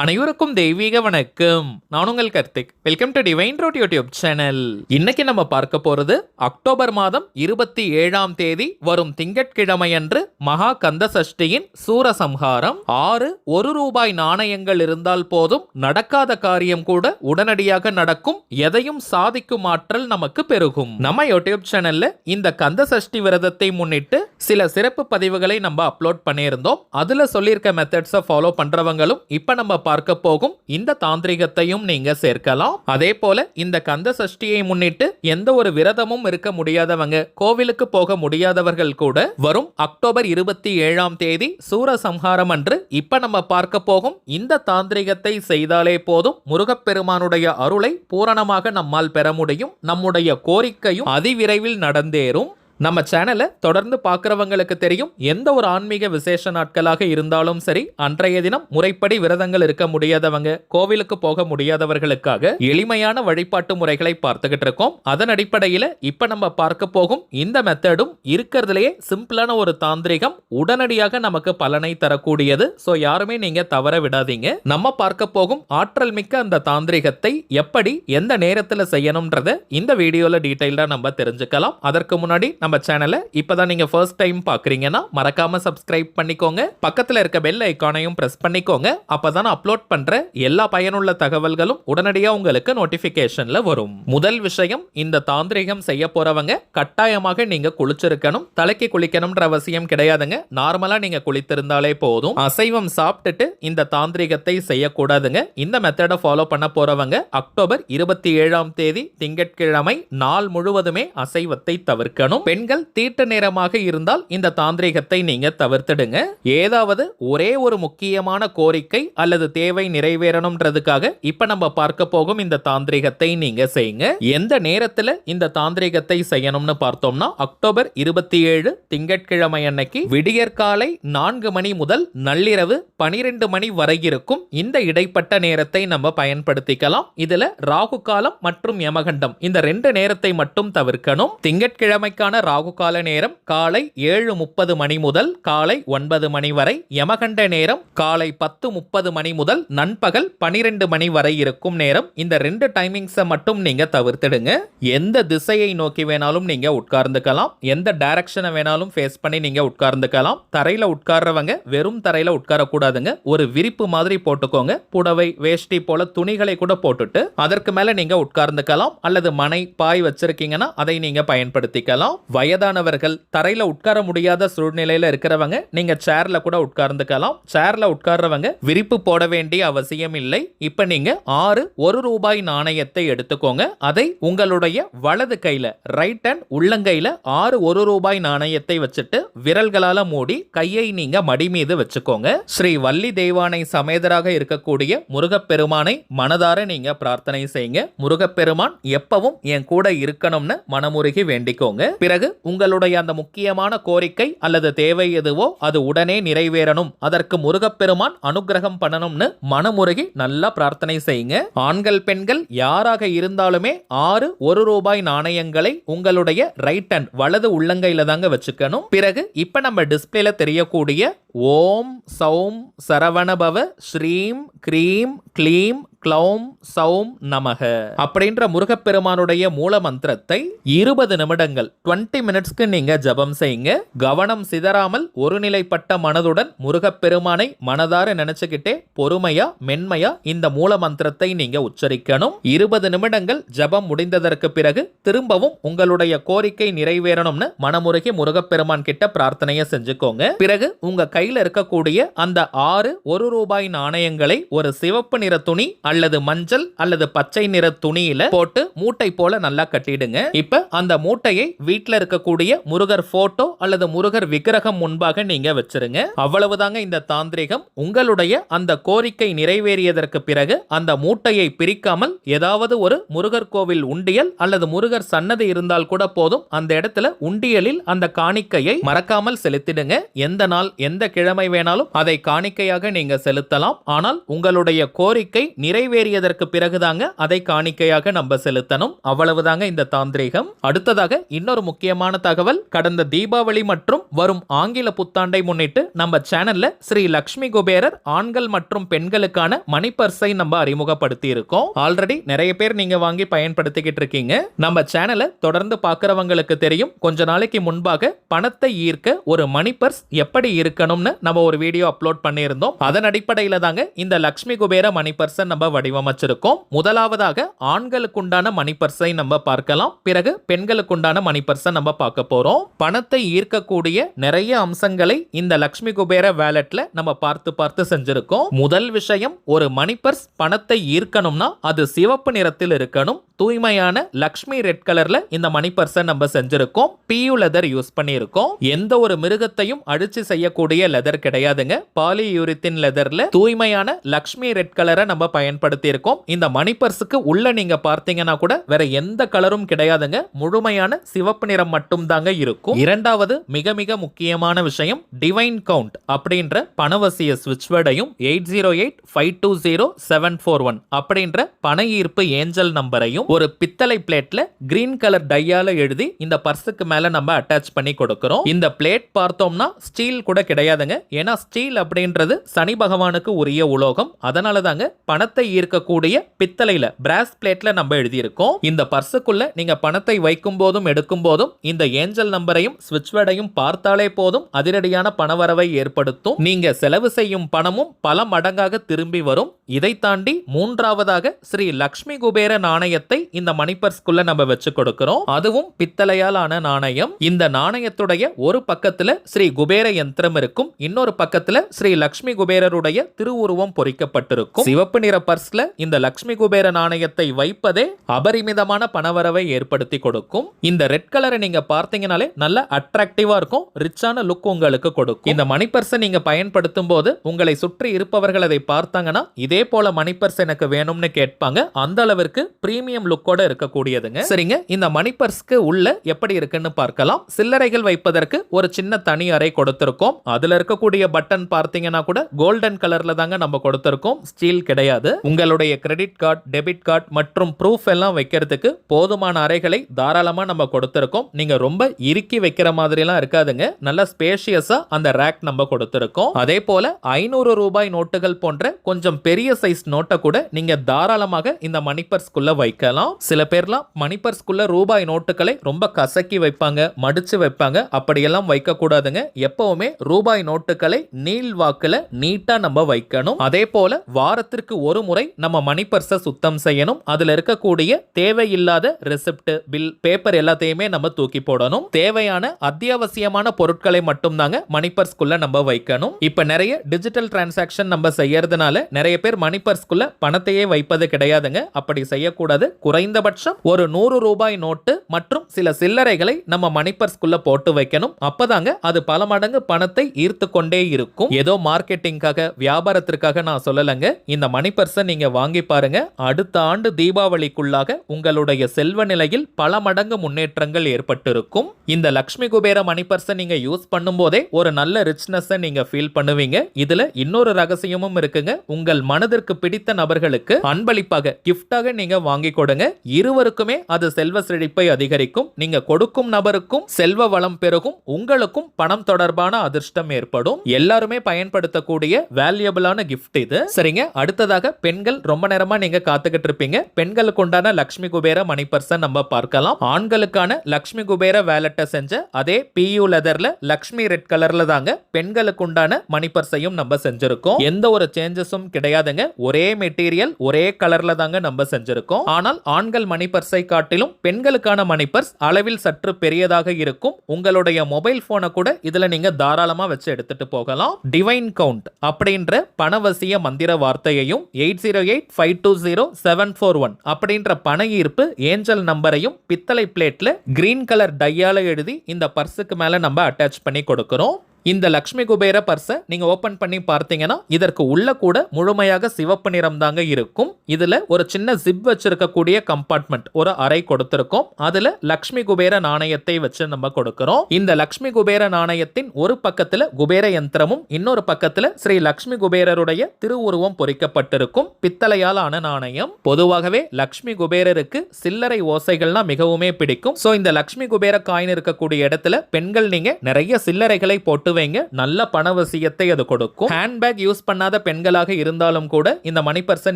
அனைவருக்கும் தெய்வீக வணக்கம். நான் உங்கள் Karthik. Welcome to divine road YouTube channel. இன்னைக்கு நம்ம பார்க்க போறது அக்டோபர் மாதம் 27ஆம் தேதி வரும் திங்கட்கிழமையன்று மகா கந்த சஷ்டியின் சூரசம்ஹாரம். 6 1 ரூபாய் நாணயங்கள் இருந்தால் போதும், நடக்காத காரியம் கூட உடனடியாக நடக்கும், எதையும் சாதிக்கும் ஆற்றல் நமக்கு பெருகும். நம்ம யூடியூப் சேனல்ல இந்த கந்த சஷ்டி விரதத்தை முன்னிட்டு சில சிறப்பு பதிவுகளை நம்ம அப்லோட் பண்ணியிருந்தோம். அதுல சொல்லியிருக்க மெத்தட்ஸை ஃபாலோ பண்றவங்களும் இப்ப நம்ம பார்க்க போகும் இந்த தாந்திரிகத்தையும் நீங்க சேர்க்கலாம். அதே போல இந்த கந்த சஷ்டியை முன்னிட்டு எந்த ஒரு விரதமும் இருக்க முடியாதவங்க, கோவிலுக்கு போக முடியாதவர்கள் கூட வரும் அக்டோபர் 27ஆம் தேதி சூரசம்ஹாரம் அன்று இப்ப நம்ம பார்க்க போகும் இந்த தாந்திரிகத்தை செய்தாலே போதும், முருகப்பெருமானுடைய அருளை பூரணமாக நம்மால் பெற முடியும். நம்முடைய கோரிக்கையும் அதிவிரைவில் நடந்தேறும். நம்ம சேனலை தொடர்ந்து பார்க்குறவங்களுக்கு தெரியும், எந்த ஒரு ஆன்மீக விசேஷ நாட்களாக இருந்தாலும் சரி, அன்றைய தினம் முறைப்படி விரதங்கள் இருக்க முடியாதவங்க, கோவிலுக்கு போக முடியாதவர்களுக்காக எளிமையான வழிபாட்டு முறைகளை பார்த்துக்கிட்டு இருக்கோம். அதன் அடிப்படையில் இப்போ நம்ம பார்க்க போகும் இந்த மெத்தடும் இருக்கிறதுலேயே சிம்பிளான ஒரு தாந்திரிகம், உடனடியாக நமக்கு பலனை தரக்கூடியது. ஸோ யாருமே நீங்க தவற விடாதீங்க. நம்ம பார்க்க போகும் ஆற்றல் மிக்க அந்த தாந்திரிகத்தை எப்படி எந்த நேரத்தில் செய்யணும்ன்றத இந்த வீடியோல டீட்டெயிலாக நம்ம தெரிஞ்சுக்கலாம். அதற்கு முன்னாடி நம்ம சேனலை இப்பதான் நீங்க ஃபர்ஸ்ட் டைம் பாக்குறீங்கன்னா மறக்காம சப்ஸ்கிரைப் பண்ணிக்கோங்க. பக்கத்துல இருக்க பெல் ஐகானையும் பிரஸ் பண்ணிக்கோங்க. அப்பதான் அப்லோட் பண்ற எல்லா பயனுள்ள தகவல்களும் உடனடியா உங்களுக்கு நோட்டிபிகேஷன்ல வரும். முதல் விஷயம், இந்த தாந்திரிகம் செய்ய போறவங்க கட்டாயமாக நீங்க குளிச்சிருக்கணும். தலைக்கு குளிக்கணும்ன்ற அவசியம் கிடையாதுங்க. நார்மலா நீங்க குளித்திருந்தாலே போதும். அசைவம் சாப்பிட்டுட்டு இந்த தாந்திரிகத்தை செய்யக்கூடாதுங்க. இந்த மெத்தடை ஃபாலோ பண்ண போறவங்க அக்டோபர் 27ஆம் தேதி திங்கட்கிழமை நாள் முழுவதுமே அசைவத்தை தவிர்க்கணும். பெண்கள் தீட்டு நேரமாக இருந்தால் இந்த தாந்திரிகத்தை நீங்க தவிர்த்திடுங்க. ஏதாவது ஒரே ஒரு முக்கியமான கோரிக்கை அல்லது தேவை நிறைவேறணும்ன்றதுக்காக இப்ப நம்ம பார்க்க போகும் இந்த தாந்திரிகத்தை நீங்க செய்யுங்க. எந்த நேரத்துல இந்த தாந்திரிகத்தை செய்யணும்னு பார்த்தோம்னா, அக்டோபர் 27 திங்கட்கிழமை அன்னைக்கு விடியற்காலை 4 மணி முதல் நள்ளிரவு 12 மணி வரை இருக்கும் இந்த இடைப்பட்ட நேரத்தை நம்ம பயன்படுத்திக்கலாம். இதுல ராகு காலம் மற்றும் யமகண்டம் இந்த 2 நேரத்தை மட்டும் தவிர்க்கணும். திங்கட்கிழமைக்கான ராகு கால நேரம் காலை 7:30 மணி முதல் காலை 9 மணி வரை, யமகண்ட நேரம் காலை 10:30 மணி முதல் நண்பகல் 12 மணி வரை இருக்கும் நேரம். இந்த 2 டைமிங்ஸை மட்டும் நீங்க தவிர்த்துடுங்க. எந்த திசையை நோக்கி வேணாலும் நீங்க உட்கார்ந்துக்கலாம், எந்த டைரக்ஷனை வேணாலும் ஃபேஸ் பண்ணி நீங்க உட்கார்ந்துக்கலாம். தரையில உட்கார்றவங்க வெறும் தரையில உட்காரக்கூடாதுங்க. ஒரு விரிப்பு மாதிரி போட்டுக்கோங்க. புடவை வேஷ்டி போல துணிகளை கூட போட்டுட்டு அதற்கு மேல நீங்க உட்கார்ந்துக்கலாம். அல்லது மனை பாய் வச்சிருக்கீங்கன்னா அதை நீங்க பயன்படுத்திக்கலாம். வயதானவர்கள், தரையில உட்கார முடியாத சூழ்நிலையில இருக்கிறவங்க நீங்க சேர்ல கூட உட்கார்ந்துக்கலாம். சேர்ல உட்கார்றவங்க விரிப்பு போட வேண்டிய அவசியம் இல்லை. இப்ப நீங்க 6 1 ரூபாய் நாணயத்தை எடுத்துக்கோங்க. அதை உங்களுடைய வலது கையில, ரைட் ஹேண்ட் உள்ளங்கையில 6 1 ரூபாய் நாணயத்தை வச்சுட்டு விரல்களால மூடி கையை நீங்க மடி மீது வச்சுக்கோங்க. ஸ்ரீ வள்ளி தெய்வானை சமேதராக இருக்கக்கூடிய முருகப்பெருமானை மனதார நீங்க பிரார்த்தனை செய்யுங்க. முருகப்பெருமான் எப்பவும் என் கூட இருக்கணும்னு மனமுருகி வேண்டிக்கோங்க. பிறகு உங்களுடைய அந்த முக்கியமான கோரிக்கை அல்லது தேவை எதுவோ அது உடனே நிறைவேறணும், அதற்கு முருகப்பெருமான் அனுகிரகம் பண்ணணும்னு மனமுருகி நல்லா பிரார்த்தனை செய்யுங்க. ஆண்கள் பெண்கள் யாராக இருந்தாலுமே 6 1 ரூபாய் நாணயங்களை உங்களுடைய ரைட் ஹேண்ட் வலது உள்ளங்கையில தாங்க வச்சுக்கணும். பிறகு இப்ப நம்ம டிஸ்பிளேல தெரியக்கூடிய ஓம் சௌம் சரவணபவ ஸ்ரீம் க்ரீம் க்ளீம் க்ளௌம் சௌம் நமக அப்படின்ற முருகப்பெருமானுடைய மூல மந்திரத்தை 20 நிமிடங்கள் 20 மினிட்ஸ்க்கு நீங்க ஜபம் செய்யுங்க. கவனம் சிதறாமல் ஒருநிலைப்பட்ட மனதுடன் முருகப்பெருமானை மனதார நினைச்சுக்கிட்டே பொறுமையா மென்மையா இந்த மூல மந்திரத்தை நீங்க உச்சரிக்கணும். 20 நிமிடங்கள் ஜபம் முடிந்ததற்கு பிறகு திரும்பவும் உங்களுடைய கோரிக்கை நிறைவேறணும்னு மனமுருகி முருகப்பெருமான் கிட்ட பிரார்த்தனையை செஞ்சுக்கோங்க. பிறகு உங்க கையில இருக்கக்கூடிய அந்த 6 1 ரூபாய் நாணயங்களை ஒரு சிவப்பு நிற துணி அல்லது மஞ்சள் அல்லது பச்சை நிற துணியில போட்டு மூட்டை போல நல்லா கட்டிடுங்க. இப்ப அந்த மூட்டையை வீட்ல இருக்கக்கூடிய முருகர் போட்டோ அல்லது முருகர் விக்கிரகம் முன்பாக நீங்க வச்சிருங்க. அவ்வளவுதாங்க இந்த தாந்திரிகம். உங்களுடைய அந்த கோரிக்கை நிறைவேறியதற்கு பிறகு அந்த மூட்டையை பிரிக்காமல் ஏதாவது ஒரு முருகர் கோவில் உண்டியல் அல்லது முருகர் சன்னதி இருந்தால் கூட போதும், அந்த இடத்துல உண்டியலில் அந்த காணிக்கையை மறக்காமல் செலுத்திடுங்க. எந்த நாள் எந்த கிழமை வேணாலும் அதை காணிக்கையாக நீங்க செலுத்தலாம். ஆனால் உங்களுடைய கோரிக்கை நிறைவேறியதற்கு பிறகுதாங்க அதை காணிக்கையாக நம்ம செலுத்தணும். அவ்வளவுதாங்க இந்த தாந்திரீகம். அடுத்ததாக இன்னொரு முக்கியமான தகவல், கடந்த தீபாவளி மற்றும் வரும் ஆங்கில புத்தாண்டை முன்னிட்டு நம்ம சேனல்ல ஸ்ரீ லக்ஷ்மி குபேரர் ஆண்கள் மற்றும் பெண்களுக்கான மணி பர்ஸை நம்ம அறிமுகப்படுத்தி இருக்கோம். ஆல்ரெடி நிறைய பேர் நீங்க வாங்கி பயன்படுத்திக்கிட்டு இருக்கீங்க. நம்ம சேனலை தொடர்ந்து பார்க்கறவங்களுக்கு தெரியும், கொஞ்ச நாளைக்கு முன்பாக பணத்தை ஈர்க்க ஒரு மணி பர்ஸ் எப்படி இருக்கணும்னு நம்ம ஒரு வீடியோ அப்லோட் பண்ணியிருந்தோம். அதன் அடிப்படையில் தாங்க இந்த லக்ஷ்மி குபேர மணி பர்ஸை நம்ம வடிவமைச்சிருக்கோம். முதலாவதாக ஆண்களுக்குண்டான மணி பர்ஸை நம்ம பார்க்கலாம். பிறகு பெண்களுக்குண்டான மணி பர்ஸை நம்ம பார்க்க போறோம். பணத்தை ஈர்க்கக்கூடிய நிறைய அம்சங்களை இந்த லக்ஷ்மி குபேர வேலட்ல நம்ம பார்த்து செஞ்சிருக்கோம். முதல் விஷயம், ஒரு மணி பர்ஸ் பணத்தை ஈர்க்கணும்னா அது சிவப்பு நிறத்தில் இருக்கணும். தூய்மையான லக்ஷ்மி ரெட் கலர்ல இந்த மணி பர்ஸை நம்ம செஞ்சிருக்கோம். பியூ லெதர் யூஸ் பண்ணியிருக்கோம். எந்த ஒரு மிருகத்தையும் அடிச்சு செய்யக்கூடிய லெதர் கிடையாதுங்க. பாலியூரித்தின் லெதர்ல தூய்மையான லக்ஷ்மி ரெட் கலரை நம்ம பயன்படுத்தி இருக்கோம். இந்த மணி பர்ஸுக்கு உள்ள நீங்க பார்த்தீங்கன்னா கூட வேற எந்த கலரும் கிடையாதுங்க. முழுமையான சிவப்பு நிறம் மட்டும் தாங்க இருக்கும். இரண்டாவது மிக மிக முக்கியமான விஷயம், டிவைன் கவுண்ட் அப்படின்ற பணவசிய ஸ்விட்ச் வேர்டையும் 8085200741 அப்படின்ற பண ஈர்ப்பு ஏஞ்சல் நம்பரையும் ஒரு பித்தளை பிளேட்ல கிரீன் கலர் டையால எழுதி இந்த பர்ஸுக்கு மேல நம்ம அட்டாச் பண்ணி கொடுக்கிறோம். இந்த பிளேட் பார்த்தோம்னா ஸ்டீல் கூட கிடையாதுங்க. ஏன்னா ஸ்டீல் அப்படின்றது சனி பகவானுக்கு உரிய உலோகம். அதனால தாங்க பணத்தை ஈர்க்கக்கூடிய பித்தளையில பிராஸ் பிளேட்ல நம்ம எழுதி இருக்கோம். இந்த பர்ஸுக்குள்ள நீங்க பணத்தை வைக்கும் போதும் எடுக்கும் போதும் இந்த ஏஞ்சல் நம்பரையும் ஸ்விட்ச் வேர்டையும் பார்த்தாலே போதும் அதிரடியான பணவரவை ஏற்படுத்தும். நீங்க செலவு செய்யும் பணமும் பல மடங்காக திரும்பி வரும். இதை தாண்டி மூன்றாவதாக ஸ்ரீ லக்ஷ்மி குபேர நாணயத்தை இந்த மணி பர்ஸ்க்குள்ள நம்ம வச்சு கொடுக்கிறோம். அதுவும் பித்தளையால் ஆன நாணயம். இந்த நாணயத்துடைய ஒரு பக்கத்துல ஸ்ரீ குபேர யந்திரம் இருக்கும், இன்னொரு பக்கத்துல ஸ்ரீ லக்ஷ்மி குபேரருடைய திருவுருவம் பொறிக்கப்பட்டிருக்கும். சிவப்பு நிற பர்ஸ்ல இந்த லக்ஷ்மி குபேர நாணயத்தை வைப்பதே அபரிமிதமான பணவரவை ஏற்படுத்தி கொடுக்கும். இந்த ரெட் கலரை நீங்க பார்த்தீங்கனாலே நல்ல அட்ராக்டிவா இருக்கும், ரிச்சான லுக் உங்களுக்கு கொடுக்கும். இந்த மணி பர்ஸை நீங்க பயன்படுத்தும் போது உங்களை சுற்றி இருப்பவர்கள் அதை பார்த்தாங்கன்னா இதே போல மணி பர்ஸ் எனக்கு வேணும்னு கேட்பாங்க. அந்த அளவிற்கு பிரீமியம் லுக்கோட இருக்கக்கூடியதுங்க. சரிங்க, இந்த மணி பர்ஸ்க்கு உள்ள எப்படி இருக்குன்னு பார்க்கலாம். சில்லறைகள் வைப்பதற்கு ஒரு சின்ன தனி அறை கொடுத்திருக்கோம். அதுல இருக்கக்கூடிய பட்டன் பார்த்தீங்கன்னா கூட கோல்டன் கலர்ல தாங்க நம்ம கொடுத்திருக்கோம், ஸ்டீல் கிடையாது. உங்களுடைய கிரெடிட் கார்டு, டெபிட் கார்டு மற்றும் ப்ரூஃப் எல்லாம் வைக்கிறதுக்கு போதுமான அறைகளை தாராளமா நம்ம கொடுத்திருக்கோம். நீங்க ரொம்ப இறுக்கி வைக்கிற மாதிரி எல்லாம் இருக்காதுங்க. நல்ல ஸ்பேஷியஸா அந்த ரேக் நம்ம கொடுத்திருக்கோம். அதே போல 500 ரூபாய் நோட்டுகள் போன்ற கொஞ்சம் பெரிய சைஸ் நோட்டை கூட நீங்க தாராளமாக இந்த மணி பர்ஸ்க்குள்ள வைக்கலாம். சில பேர்லாம் மணி பர்ஸ்க்குள்ள ரூபாய் நோட்டுகளை ரொம்ப கசக்கி வைப்பாங்க, மடிச்சு வைப்பாங்க. அப்படியெல்லாம் வைக்க கூடாதுங்க. எப்பவுமே ரூபாய் நோட்டுகளை நீள் வாக்குல நீட்டா நம்ம வைக்கணும். அதே போல வாரத்திற்கு ஒரு முறை நம்ம மணி பர்ஸை சுத்தம் செய்யணும். அதுல இருக்கக்கூடிய தேவையில்லாத ரெசிப்ட், பில், பேப்பர் எல்லாத்தையுமே நம்ம தூக்கி போடணும். தேவையான அத்தியாவசியமான பொருட்களை மட்டும் தாங்க மணி பர்ஸ்க்குள்ள நம்ம வைக்கணும். இப்ப நிறைய டிஜிட்டல் டிரான்சாக்ஷன் நம்ம செய்யறதுனால நிறைய பேர் மணி பர்ஸ்க்குள்ள பணத்தையே வைப்பது கிடையாதுங்க. அப்படி செய்யக்கூடாது. குறைந்தபட்சம் ஒரு 100 ரூபாய் நோட்டு மற்றும் சில சில்லறைகளை நம்ம மணி பர்ஸ்க்குள்ள போட்டு வைக்கணும். அப்பதாங்க அது பல மடங்கு பணத்தை ஈர்த்து கொண்டே இருக்கும். ஏதோ மார்க்கெட்டிங்காக, வியாபாரத்திற்காக நான் சொல்லலங்க. இந்த மணி பர்ஸை நீங்க வாங்கி பாருங்க. அடுத்த ஆண்டு தீபாவளிக்குள்ளாக உங்களுடைய செல்வ நிலையில் பல மடங்கு முன்னேற்றங்கள் ஏற்பட்டிருக்கும். இந்த லக்ஷ்மி குபேர மணி பர்ஸை நீங்க யூஸ் பண்ணும் போதே ஒரு நல்ல ரிச்னஸ் நீங்க ஃபீல் பண்ணுவீங்க. இதுல இன்னொரு ரகசியமும் இருக்குங்க. உங்கள் மனதிற்கு பிடித்த நபர்களுக்கு அன்பளிப்பாக, கிஃப்டாக நீங்க வாங்கி கொடுங்க. இருவருக்குமே அது செல்வ செழிப்பை அதிகரிக்கும். நீங்க கொடுக்கும் நபருக்கும் செல்வ வளம் பெருகும், உங்களுக்கும் பணம் தொடர்பான அதிர்ஷ்டம் ஏற்படும். எல்லாருமே பயன்படுத்தக்கூடிய வேல்யூபிளான கிஃப்ட் இது. சரிங்க, அடுத்ததாக பெண்கள் ரொம்ப நேரமா நீங்க காத்துக்கிட்டு இருப்பீங்க. பெண்களுக்கு உண்டான லக்ஷ்மி குபேர மணி பர்ஸை நம்ம பார்க்கலாம். ஆண்களுக்கான லக்ஷ்மி குபேர வேலட்டை செஞ்ச அதே பியூ லெதர்ல லக்ஷ்மி ரெட் கலர்ல தாங்க பெண்களுக்கு உண்டான மணி பர்ஸையும் நம்ம செஞ்சிருக்கோம். எந்த ஒரு சேஞ்சஸும் கிடையாதுங்க. ஒரே மெட்டீரியல், ஒரே கலர்ல தாங்க நம்ம செஞ்சிருக்கோம். ஆனால் ஆண்கள் மணி பர்ஸை காட்டிலும் பெண்களுக்கான மணி பர்ஸ் அளவில் சற்று பெரியதாக இருக்கும். உங்களுடைய மொபைல் போனை கூட இதுல நீங்க தாராளமா வச்சு எடுத்துட்டு போகலாம். டிவைன் கவுண்ட் அப்படின்ற பணவசிய மந்திர வார்த்தையையும் 8085200741 அப்படின்ற பண ஈர்ப்பு ஏஞ்சல் நம்பரையும் பித்தளை பிளேட்ல கிரீன் கலர் டையால எழுதி இந்த பர்ஸுக்கு மேல நம்ம அட்டாச் பண்ணி கொடுக்கிறோம். இந்த லக்ஷ்மி குபேர பர்ஸை நீங்க ஓபன் பண்ணி பார்த்தீங்கன்னா இதற்கு உள்ள கூட முழுமையாக சிவப்பு நிறம் தாங்க இருக்கும். இதுல ஒரு சின்ன ஜிப் வச்சிருக்கக்கூடிய கம்பார்ட்மெண்ட் ஒரு அறை கொடுத்திருக்கோம். அதுல லக்ஷ்மி குபேர நாணயத்தை வச்சு நம்ம கொடுக்கிறோம். இந்த லக்ஷ்மி குபேர நாணயத்தின் ஒரு பக்கத்துல குபேர யந்திரமும் இன்னொரு பக்கத்துல ஸ்ரீ லக்ஷ்மி குபேரருடைய திருவுருவம் பொறிக்கப்பட்டிருக்கும் பித்தளையால் ஆன நாணயம். பொதுவாகவே லக்ஷ்மி குபேரருக்கு சில்லறை ஓசைகள்னா மிகவுமே பிடிக்கும். சோ இந்த லக்ஷ்மி குபேர காயின் இருக்கக்கூடிய இடத்துல பெண்கள் நீங்க நிறைய சில்லறைகளை போட்டு வைங்க, நல்ல பணவசியத்தை அது கொடுக்கும். ஹேண்ட்பேக் யூஸ் பண்ணாத பெண்களாக இருந்தாலும் கூட இந்த மணி பர்ஸை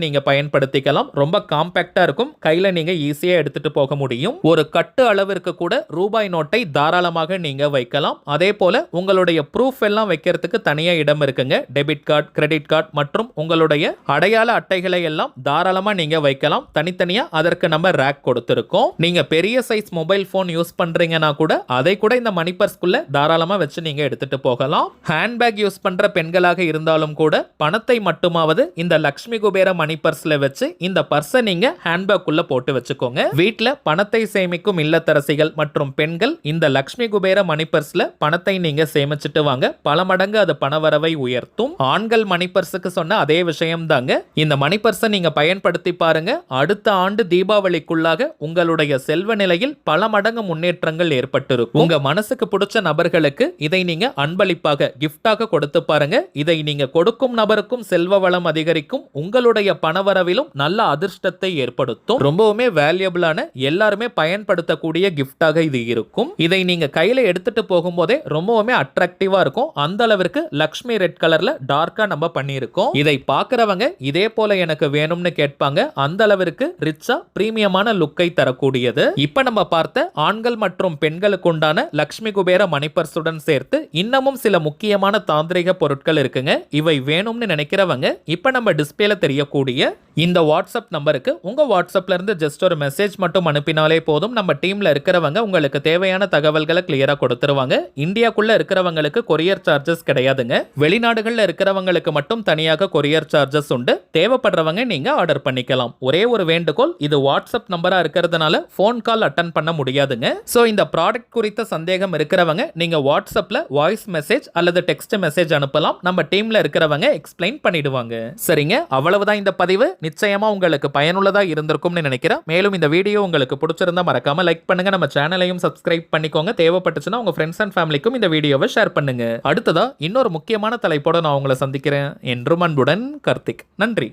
நீங்க பயன்படுத்திக்கலாம். ரொம்ப காம்பாக்டா இருக்கும், கையில நீங்க ஈஸியா எடுத்துட்டு போக முடியும். ஒரு கட்டு அளவிற்கு கூட ரூபாய் நோட்டை தாராளமாக நீங்க வைக்கலாம். அதே போல உங்களுடைய ப்ரூஃப் எல்லாம் வைக்கிறதுக்கு தனியா இடம் இருக்குங்க. டெபிட் கார்டு, கிரெடிட் கார்டு மற்றும் உங்களுடைய அடையாள அட்டைகளை எல்லாம் தாராளமா நீங்க வைக்கலாம். தனித்தனியா அதற்கு நம்ம ரேக் கொடுத்திருக்கோம். நீங்க பெரிய சைஸ் மொபைல் போன் யூஸ் பண்றீங்கன்னா கூட அதை கூட இந்த மணி பர்ஸ்க்குள்ள தாராளமா வச்சு நீங்க எடுத்துட்டு போகலாம். ஹேண்ட்பேக் யூஸ் பண்ற பெண்களாக இருந்தாலும் கூட பணத்தை மட்டுமாவது இந்த லக்ஷ்மி குபேர மணி பர்ஸ்ல வச்சு இந்த பர்ஸை நீங்க ஹேண்ட்பேக் உள்ள போட்டு வச்சுக்கோங்க. வீட்ல பணத்தை சேமிக்கும் இல்லத்தரசிகள் மற்றும் பெண்கள் இந்த லக்ஷ்மி குபேர மணி பர்ஸ்ல பணத்தை நீங்க சேமிச்சிட்டு வாங்க, பல மடங்கு அது பணவரவை உயர்த்தும். ஆண்கள் மணி பர்ஸுக்கு சொன்ன அதே விஷயம் தாங்க. இந்த மணி பர்ஸை நீங்க பயன்படுத்தி பாருங்க. அடுத்த ஆண்டு தீபாவளிக்குள்ளாக உங்களுடைய செல்வ நிலையில் பல மடங்கு முன்னேற்றங்கள் ஏற்பட்டிருக்கும். உங்க மனசுக்கு பிடிச்ச நபர்களுக்கு இதை நீங்க அன்பளிப்பாக கிஃப்டாக கொடுத்து பாருங்க. இதை நீங்க கொடுக்கும் நபருக்கும் செல்வ வளம் அதிகரிக்கும், உங்களுடைய பணவரவிலும் நல்ல அதிர்ஷ்டத்தை ஏற்படுத்தும். ரொம்பவுமே வேல்யூபிளான, எல்லாருமே பயன்படுத்தக்கூடிய கிஃப்டாக இது இருக்கும். இதை நீங்க கையில எடுத்துட்டு போகும்போதே ரொம்பவுமே அட்ராக்டிவா இருக்கும். அந்த அளவிற்கு லக்ஷ்மி ரெட் கலர்ல டார்க்கா நம்ம பண்ணியிருக்கோம். இதை பார்க்கறவங்க இதே போல எனக்கு வேணும்னு கேட்பாங்க. அந்த அளவிற்கு ரிச்சா பிரீமியமான லுக்கை தரக்கூடியது. இப்ப நம்ம பார்த்த ஆண்கள் மற்றும் பெண்களுக்கு உண்டான லக்ஷ்மி குபேர மணி பர்ஸுடன் சேர்த்து இன்னமும் சில முக்கியமான தாந்திரிக பொருட்கள் இருக்குங்க. இவை வேணும்னு நினைக்கிறவங்க இப்ப நம்ம டிஸ்பிளேல தெரியக்கூடிய இந்த வாட்ஸ்அப் நம்பருக்கு உங்க வாட்ஸ்அப்ல இருந்து ஜஸ்ட் ஒரு மெசேஜ் மட்டும் அனுப்பினாலே போதும். நம்ம டீம்ல இருக்கிறவங்க உங்களுக்கு தேவையான தகவல்களை கிளியரா கொடுத்துருவாங்க. இந்தியாக்குள்ள இருக்கிறவங்களுக்கு கொரியர் சார்ஜஸ் கிடையாதுங்க. வெளிநாடுகள்ல இருக்கிறவங்களுக்கு மட்டும் தனியாக கொரியர் சார்ஜஸ் உண்டு. தேவைப்படுறவங்க நீங்க ஆர்டர் பண்ணிக்கலாம். ஒரே ஒரு வேண்டுகோள், இது வாட்ஸ்அப் நம்பரா இருக்கிறதுனால போன் கால் அட்டன் பண்ண முடியாதுங்க. சோ இந்த ப்ராடக்ட் குறித்த சந்தேகம் இருக்கிறவங்க நீங்க வாட்ஸ்அப்ல வாய்ஸ் மெசேஜ் அல்லது டெக்ஸ்ட் மெசேஜ் அனுப்பலாம். நம்ம டீம்ல இருக்கிறவங்க எக்ஸ்பிளைன் பண்ணிடுவாங்க. சரிங்க, அவ்வளவுதான் இந்த பதிவு. நிச்சயமா உங்களுக்கு பயனுள்ளதா இருந்திருக்கும்னு நினைக்கிறேன். மேலும் இந்த வீடியோ உங்களுக்கு பிடிச்சிருந்தா மறக்காம லைக் பண்ணுங்க, நம்ம சேனலையும் சப்ஸ்கிரைப் பண்ணிக்கோங்க. தேவைப்பட்டுச்சுன்னா உங்க ஃப்ரெண்ட்ஸ் அண்ட் ஃபேமிலிக்கும் இந்த வீடியோவை ஷேர் பண்ணுங்க. அடுத்ததா இன்னொரு முக்கியமான தலைப்போட நான் உங்களை சந்திக்கிறேன். என்றும் அன்புடன் கார்த்திக். நன்றி.